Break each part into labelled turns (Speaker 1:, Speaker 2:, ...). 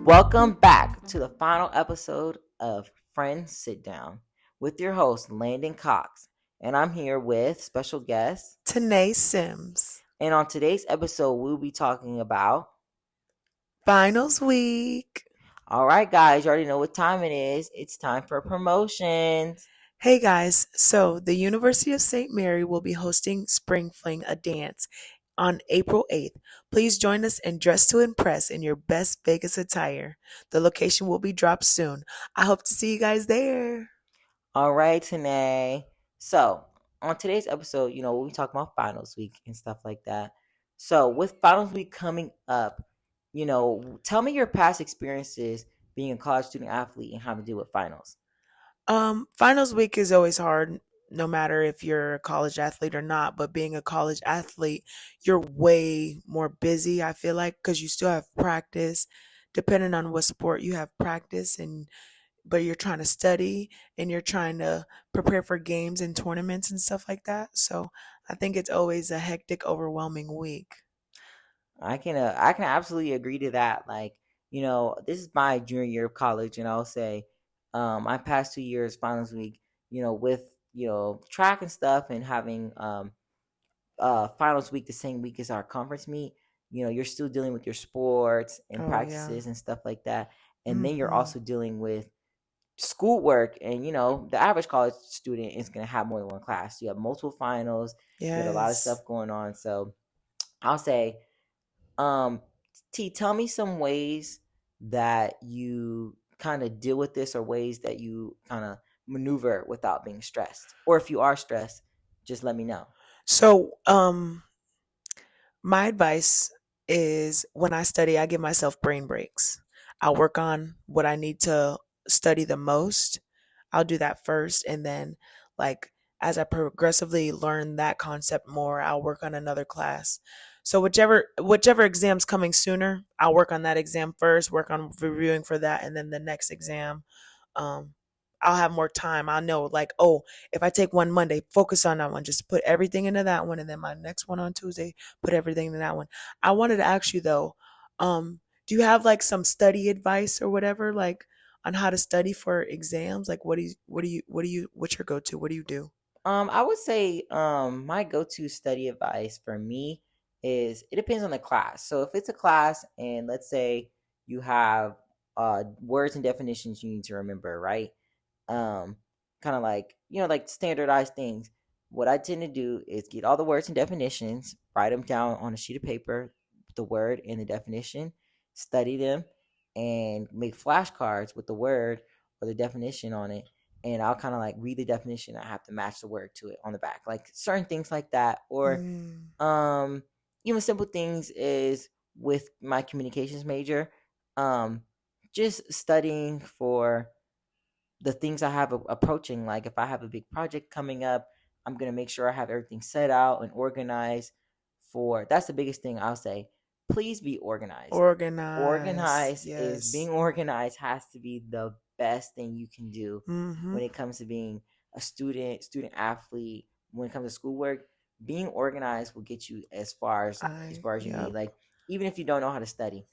Speaker 1: Welcome back to the final episode of Fren Sit Down with your host, Landon Cox. And I'm here with special guest.
Speaker 2: Tanea Sims.
Speaker 1: And on today's episode, we'll be talking about.
Speaker 2: Finals week.
Speaker 1: All right, guys, you already know what time it is. It's time for promotions.
Speaker 2: Hey guys, so the University of St. Mary will be hosting Spring Fling, a dance, on April 8th. Please join us and dress to impress in your best Vegas attire. The location will be dropped soon. I hope to see you guys there.
Speaker 1: All right, Tanea. So, on today's episode, we'll be talking about finals week and stuff like that. So, with finals week coming up, tell me your past experiences being a college student athlete and having to deal with finals.
Speaker 2: Finals week is always hard, no matter if you're a college athlete or not. But being a college athlete, you're way more busy, I feel like, because you still have practice. Depending on what sport you have practice, but you're trying to study and you're trying to prepare for games and tournaments and stuff like that. So I think it's always a hectic, overwhelming week.
Speaker 1: I can absolutely agree to that. Like, this is my junior year of college, and I'll say, my past 2 years finals week, with track and stuff, and having finals week the same week as our conference meet. You're still dealing with your sports and
Speaker 2: Oh yeah.
Speaker 1: practices and stuff like that, and then you're
Speaker 2: Hmm.
Speaker 1: also dealing with schoolwork. And the average college student is going to have more than one class. You have multiple finals. You got a lot of
Speaker 2: Yes.
Speaker 1: stuff going on. So I'll say, um, tell me some ways that you kind of deal with this, or ways that you kind of maneuver without being stressed. Or if you are stressed, just let me know.
Speaker 2: So, my advice is when I study, I give myself brain breaks. I'll work on what I need to study the most. I'll do that first. And then, like, as I progressively learn that concept more, I'll work on another class. So whichever exam's coming sooner, I'll work on that exam first, work on reviewing for that, and then the next exam, um, I'll have more time. I'll know, like, oh, if I take one Monday, focus on that one. Just put everything into that one, and then my next one on Tuesday, put everything in that one. I wanted to ask you though, do you have like some study advice or whatever, like on how to study for exams? Like, what's your go-to? What do you do?
Speaker 1: I would say my go-to study advice for me is, it depends on the class. So if it's a class, and let's say you have words and definitions you need to remember, right? Um Kind of like, like standardized things. What I tend to do is get all the words and definitions, write them down on a sheet of paper, the word and the definition, study them, and make flashcards with the word or the definition on it. And I'll kind of like read the definition. I have to match the word to it on the back, like certain things like that. Or
Speaker 2: Mm,
Speaker 1: um even simple things is with my communications major, um just studying for the things I have approaching. Like if I have a big project coming up, I'm gonna make sure I have everything set out and organized. For That's the biggest thing I'll say. Please be organized.
Speaker 2: organize.
Speaker 1: Organized is
Speaker 2: Yes.
Speaker 1: being organized has to be the best thing you can do
Speaker 2: Mm-hmm.
Speaker 1: when it comes to being a student athlete. When it comes to schoolwork, being organized will get you as far as you need.
Speaker 2: Yep.
Speaker 1: Like, even if you don't know how to study,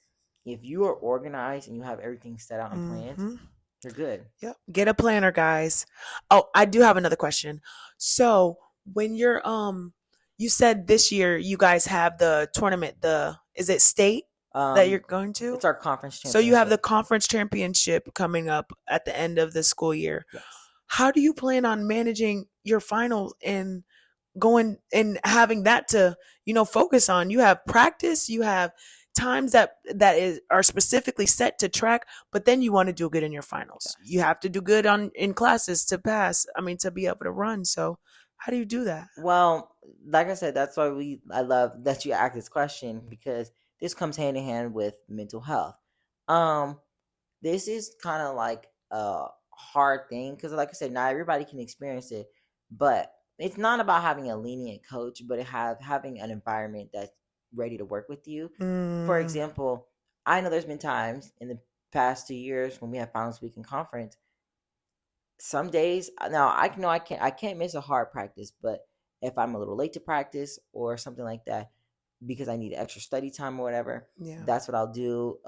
Speaker 1: if you are organized and you have everything set out and planned,
Speaker 2: Mm-hmm.
Speaker 1: you're good.
Speaker 2: Yep. Get a planner, guys. Oh, I do have another question. So when you said this year you guys have the tournament, the is it state that you're
Speaker 1: Um,
Speaker 2: going to?
Speaker 1: it's our conference
Speaker 2: So you have the
Speaker 1: championship.
Speaker 2: conference championship coming up at the end of the school year.
Speaker 1: Yes.
Speaker 2: How do you plan on managing your finals and going and having that to, focus on? You have practice, you have times that are specifically set to track, but then you want to do good in your finals. You
Speaker 1: Yes.
Speaker 2: have to do good on in classes to pass. I mean, to be able to run. So how do you do that?
Speaker 1: Well, like I said, that's why I love that you asked this question, because this comes hand in hand with mental health. Um, this is kind of like a hard thing, because, like I said, not everybody can experience it. But it's not about having a lenient coach, but having an environment that's ready to work with you. For
Speaker 2: Mm,
Speaker 1: example, I know there's been times in the past 2 years when we have finals week in conference. Some days, now I know I can't miss a hard practice, but if I'm a little late to practice or something like that, because I need extra study time or whatever.
Speaker 2: Yeah.
Speaker 1: That's what I'll do.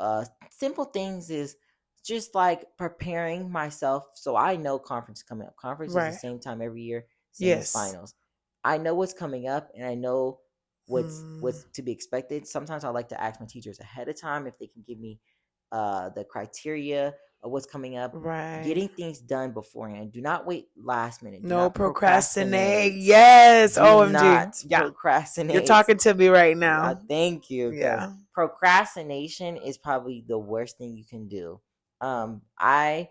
Speaker 1: Simple things is just like preparing myself so I know conference is coming up. Conference is the
Speaker 2: Right.
Speaker 1: same time every year, same as
Speaker 2: Yes.
Speaker 1: finals. I know what's coming up and I know
Speaker 2: Hmm.
Speaker 1: what's to be expected. Sometimes I like to ask my teachers ahead of time if they can give me the criteria of what's coming up.
Speaker 2: Right.
Speaker 1: Getting things done beforehand. Do not wait last minute. Do
Speaker 2: No
Speaker 1: not
Speaker 2: procrastinate.
Speaker 1: procrastinate.
Speaker 2: Yes.
Speaker 1: Do
Speaker 2: OMG.
Speaker 1: not
Speaker 2: Yeah. You're
Speaker 1: procrastinate.
Speaker 2: talking to me right now.
Speaker 1: Thank you, because
Speaker 2: Yeah.
Speaker 1: procrastination is probably the worst thing you can do. I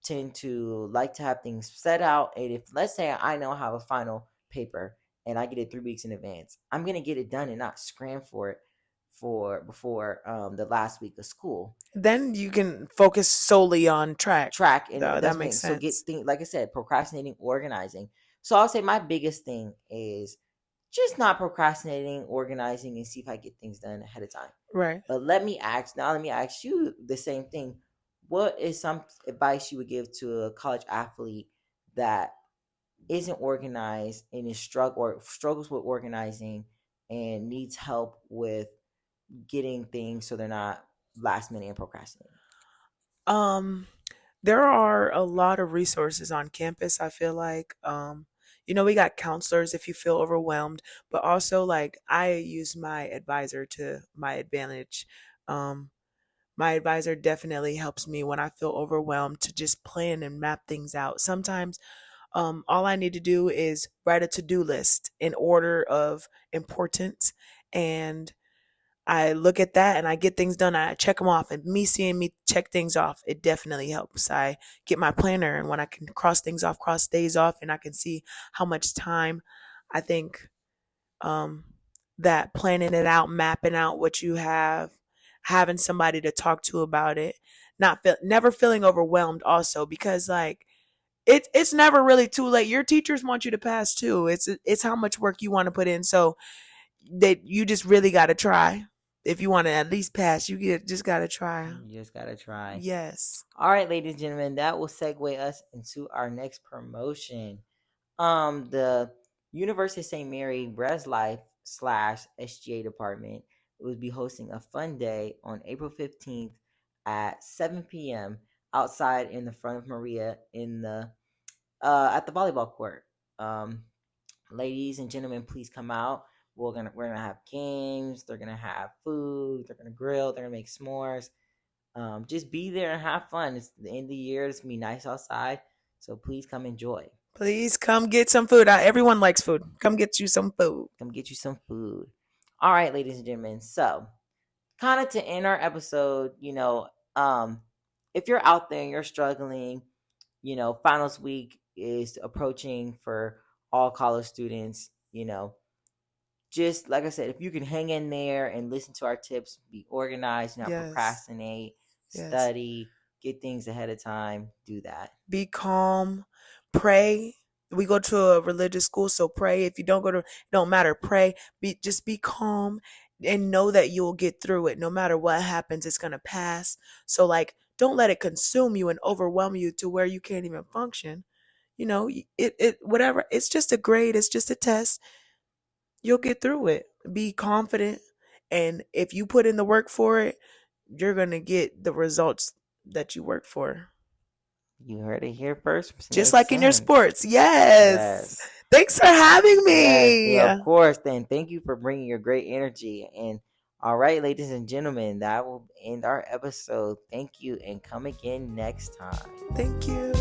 Speaker 1: tend to like to have things set out, and if let's say I know I have a final paper and I get it 3 weeks in advance, I'm gonna get it done and not scram for it for before the last week of school.
Speaker 2: Then you can focus solely on track.
Speaker 1: Track, and
Speaker 2: Though that
Speaker 1: that's
Speaker 2: makes
Speaker 1: me. So get
Speaker 2: sense.
Speaker 1: things like I said, procrastinating, organizing. So I'll say my biggest thing is just not procrastinating, organizing, and see if I get things done ahead of time.
Speaker 2: Right.
Speaker 1: But let me ask you the same thing. What is some advice you would give to a college athlete that isn't organized and is struggles with organizing and needs help with getting things so they're not last minute and procrastinating?
Speaker 2: Um, there are a lot of resources on campus, I feel like. We got counselors if you feel overwhelmed, but also like I use my advisor to my advantage. Um, my advisor definitely helps me when I feel overwhelmed to just plan and map things out. Sometimes all I need to do is write a to-do list in order of importance, and I look at that and I get things done. I check them off, and me seeing me check things off, it definitely helps. I get my planner, and when I can cross things off, cross days off, and I can see how much time, I think um, that planning it out, mapping out what you have, having somebody to talk to about it, never feeling overwhelmed also, because like it's never really too late. Your teachers want you to pass too. It's how much work you want to put in. So that you just really got to try. If you want to at least pass, just got to try.
Speaker 1: You just gotta try.
Speaker 2: Yes.
Speaker 1: All right, ladies and gentlemen, that will segue us into our next promotion. The University of St. Mary Res Life slash SGA department will be hosting a fun day on April 15th at 7 p.m. outside in the front of Maria in the at the volleyball court. Um, Ladies and gentlemen, please come out. We're gonna have games. They're gonna have food. They're gonna grill. They're gonna make s'mores. Just be there and have fun. It's the end of the year. It's gonna be nice outside, so please come enjoy.
Speaker 2: Please come get some food. Everyone likes food. Come get you some food.
Speaker 1: Come get you some food. All right, ladies and gentlemen. So, kind of to end our episode, if you're out there and you're struggling, finals week is approaching for all college students. Just like I said, if you can hang in there and listen to our tips, be organized, not
Speaker 2: Yes.
Speaker 1: procrastinate,
Speaker 2: Yes.
Speaker 1: study, get things ahead of time, do that.
Speaker 2: Be calm. Pray. We go to a religious school, so pray. If you don't go to, it don't matter. Pray. Just be calm and know that you'll get through it. No matter what happens, it's gonna pass. So like, don't let it consume you and overwhelm you to where you can't even function. It whatever. It's just a grade. It's just a test. You'll get through it. Be confident, and if you put in the work for it, you're gonna get the results that you work for.
Speaker 1: You heard it here first from
Speaker 2: Just
Speaker 1: Sanae's
Speaker 2: like in your
Speaker 1: son.
Speaker 2: sports. Yes.
Speaker 1: Yes.
Speaker 2: Thanks for having
Speaker 1: Yes,
Speaker 2: me.
Speaker 1: of course. Then thank you for bringing your great energy. And all right, ladies and gentlemen, that will end our episode. Thank you and come again next time.
Speaker 2: Thank you.